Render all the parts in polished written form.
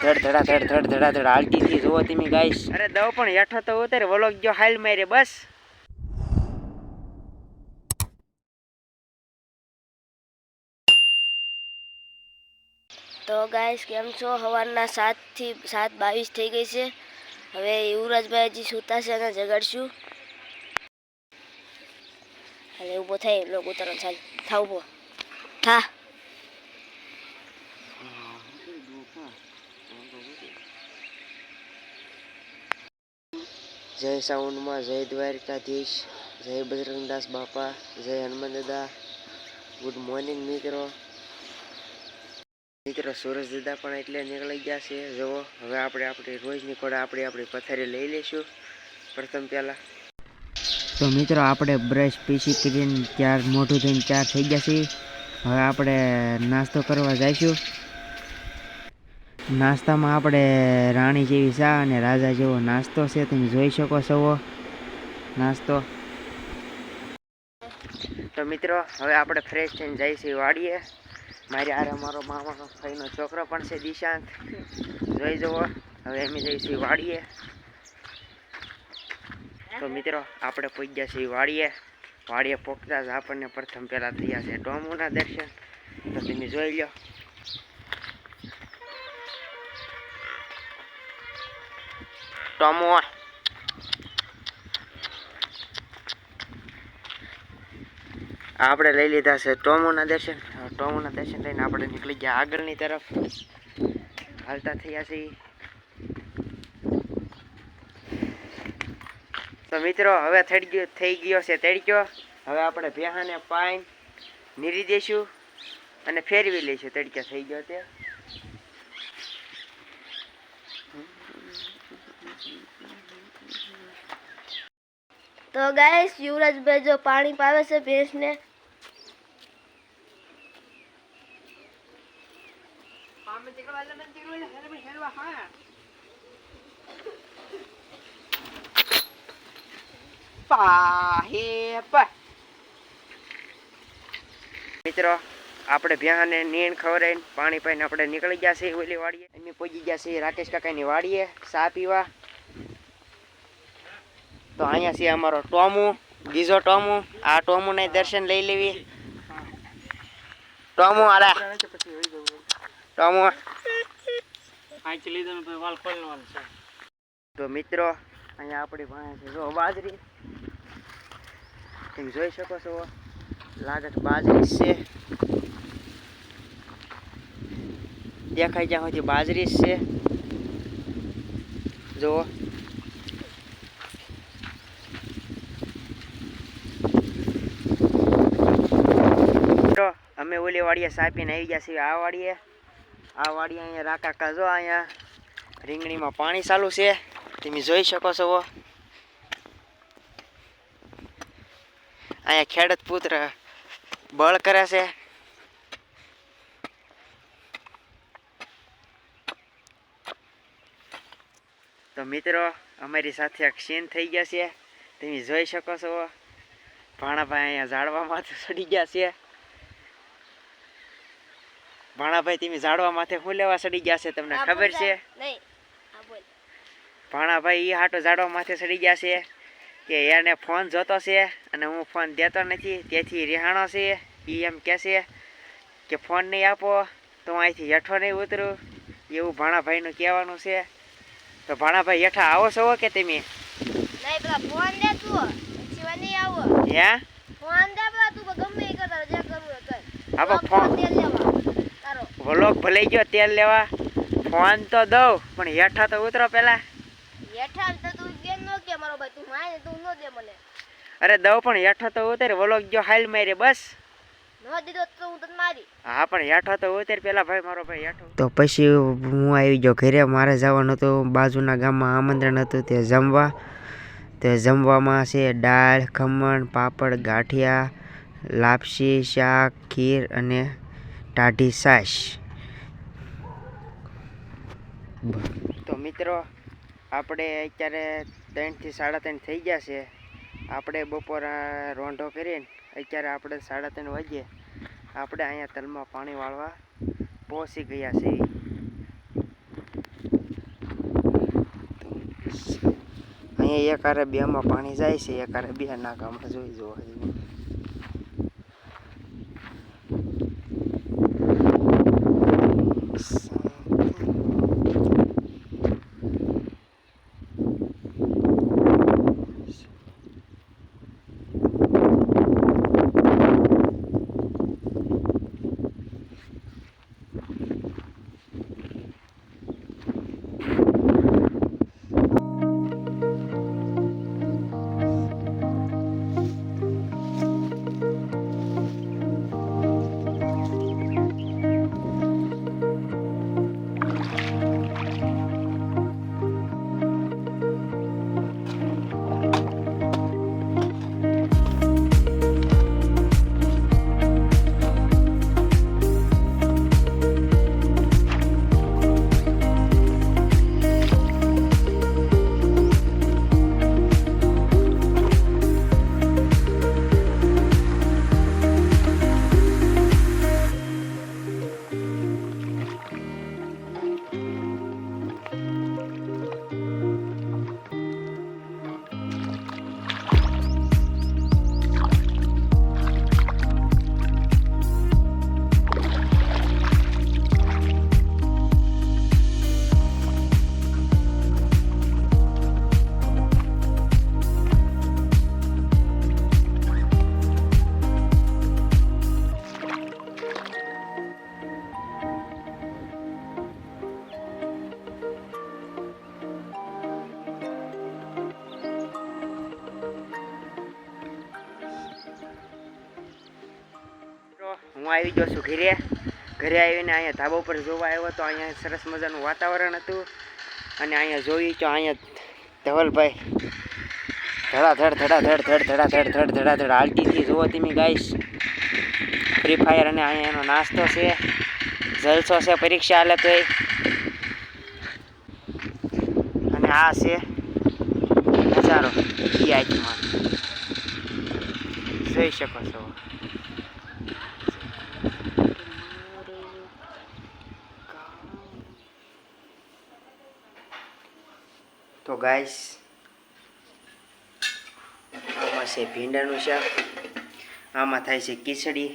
ધડ ધડ હાલતી થી જોવો તમે ગાઈસ. અરે દવ પણ હેઠો તો ઉતરે વલોક જો હાલ મારે બસ. તો ગાઈસ કેમ છો? સવારના 7 થી 7:22 થઈ ગઈ છે. હવે યુવરાજભાઈ હજી સૂતા છે અને જગાડશું. હવે ઊભો થઈ લોકો ઉતરવાનું ચાલ થાવ ઊભો થા. જય સાઉન્ડમાં, જય દ્વારકાધીશ, જય બજરંગદાસ બાપા, જય હનુમાન દાદા. ગુડ મોર્નિંગ મિત્રો. સુરજ દાદા પણ એટલે નીકળી ગયા છે. જુઓ હવે આપણે આપણી રોજની કોડા આપણી પથારી લઈ લઈશું પ્રથમ પહેલાં. તો મિત્રો આપણે બ્રશ પીસી કરીને ચાર મોઢું થઈને ચાર થઈ ગયા છે. હવે આપણે નાસ્તો કરવા જઈશું. નાસ્તામાં આપણે રાણી જેવી ચા અને રાજા જેવો નાસ્તો છે. તમે જોઈ શકો છો નાસ્તો. તો મિત્રો હવે આપણે ફ્રેશ થઈને જઈશું વાડીએ. મારી આરે મારો મામાનો ભાઈનો છોકરો પણ છે દિશાંત. જોઈ જવો હવે અમે જઈશું વાડીએ. તો મિત્રો આપણે પહોંચ્યા છીએ વાડીએ પહોંચતા જ આપણને પ્રથમ પહેલાં થયા છે ટોમુના દર્શન. તો તમે જોઈ લો. ટોમો આપણે લઈ લીધા છે ટોમોના દર્શન. ટોમોના દર્શન લઈને આપણે નીકળી ગયા આગળની તરફ હાલતા થયા છીએ. તો મિત્રો હવે થઈ ગયો છે તડક્યો. હવે આપણે ભેહાને પાણી નીરી દઈશું અને ફેરવી લઈશું. તડક્યો થઈ ગયો તે. તો ગાઈસ યુવરાજભાઈ જો પાણી પાવે છે ભેંસને. મિત્રો આપણે ભેહાને નીણ ખવડાવીને પાણી પાઈને આપણે નીકળી ગયા છીએ ઓલી વાડીએ. અમે પહોંચી ગયા છીએ રાકેશ કાકાની વાડીએ ચા પીવા. તો અહીંયા છે અમારો ટોમુ, બીજો ટોમુ. આ ટોમુના દર્શન લઈ લેવી. ટોમુ આલા ટોમુ. તો મિત્રો અહીંયા આપણી પાસે છે જો બાજરી. તમે જોઈ શકો છો લાગે છે બાજરી છે. દેખાય જ્યાં સુધી બાજરી છે. જુઓ અમે ઓલી વાડીએ સાપીને આવી ગયા છીએ આ વાડીએ. અહીંયા રાકા જો અહીંયા રીંગણીમાં પાણી ચાલુ છે. તમે જોઈ શકો છો. અહીંયા ખેડૂત પુત્ર બળ કરે છે. તો મિત્રો અમારી સાથે એક સીન થઈ ગયા છે. તમે જોઈ શકો છો ભાણાભાઈ અહીંયા ઝાડવા માથે ચડી ગયા છે. ભાણાભાઈ તમે ઝાડવા માથે શું લેવા ચડી ગયા છે તમને ખબર છે? ભાણાભાઈ એ હાટો ઝાડવા માથે ચડી ગયા છે કે એને ફોન જોતો છે અને હું ફોન દેતો નથી તેથી રેહાણો છે. એ એમ કહે છે કે ફોન નહીં આપો તો હું અહીંથી હેઠો નહીં ઉતરું એવું ભાણાભાઈનું કહેવાનું છે. તો ભાણાભાઈ હેઠા આવો છો કે તમે? વ્લોગ ભલે ગયો તેલ લેવા. ફોન તો દઉં પણ હેઠા તો ઉતરો પેલા. અરે દઉં પણ હેઠો તો ઉતર વ્લોગ જો હાલ મારે બસ. હા પણ હેઠો તો ઉતર પેલા ભાઈ મારો ભાઈ હેઠો. તો પછી હું આવી ગયો ઘરે. મારે જવાનું હતું બાજુના ગામમાં આમંત્રણ હતું તે જમવા. તે જમવામાં છે દાળ, ખમણ, પાપડ, ગાંઠિયા, લાપસી, શાક, ખીર અને ટાઢી છાશ. તો મિત્રો આપણે અત્યારે 3 થી 3:30 થઈ ગયા છે. આપણે બપોરા રોંઢો કરીને અત્યારે આપણે 3:30 વાગ્યે આપણે અહીંયા તલમાં પાણી વાળવા પહોંચી ગયા છીએ. અહીંયા એક આરે બેમાં પાણી જાય છે, એક આરે બે નાકામાં જોઈ જોવા. હું આવી ગયો છું ઘરે આવીને અહીંયા ધાબા ઉપર જોવા આવ્યો તો અહીંયા સરસ મજાનું વાતાવરણ હતું અને અહીંયા જોઈ તો અહીંયા ધવલભાઈ ધડાધડ હાલતીથી જુઓ તમે ગાઈસ ફ્રી ફાયર અને અહીંયા એનો નાસ્તો છે જલસો છે પરીક્ષા હાલે તોય અને આ છે નજારો ઈ આઈટમાં જોઈ શકો છો. તો ગાઈસ આમાં છે ભીંડાનું શાક, આમાં થાય છે ખીચડી,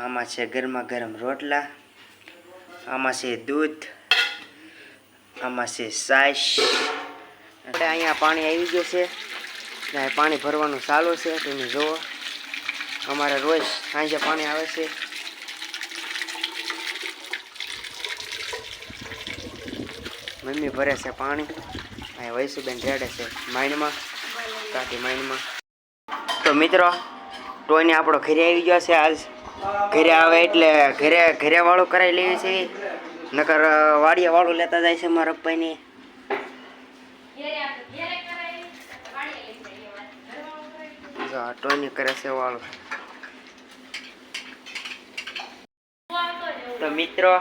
આમાં છે ગરમા ગરમ રોટલા, આમાં છે દૂધ, આમાં છે છાશ. એટલે અહીંયા પાણી આવી ગયું છે, ત્યાં પાણી ભરવાનું ચાલુ છે. તમે જુઓ અમારે રોજ સાંજે પાણી આવે છે. મમ્મી ભરે છે પાણી, અહીં વૈસુબેન રેડે છે માઇન્ડમાં, કાકી માઇન્ડમાં. તો મિત્રો ટોયને આપણો ઘરે આવી ગયો છે. આજ ઘરે આવે એટલે ઘરે વાળું કરાવી લેવી છે, નકર વાડીએ વાળું લેતા જાય છે મારા પપ્પાની. જો આ ટોયની કરે છે વાળું. તો મિત્રો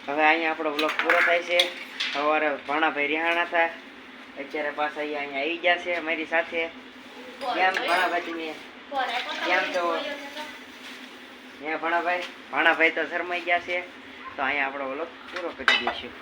હવે અહીંયા આપણો બ્લોગ પૂરો થાય છે. સવારે ભાણાભાઈ રિહાણા હતા, અત્યારે પાછા અહીંયા આવી ગયા છે મારી સાથે. કેમ ભાણાભાઈ તમે કેમ છો? ભાણાભાઈ તો શરમાઈ ગયા છે. તો અહીંયા આપણો બ્લોગ પૂરો કરી દઈશું.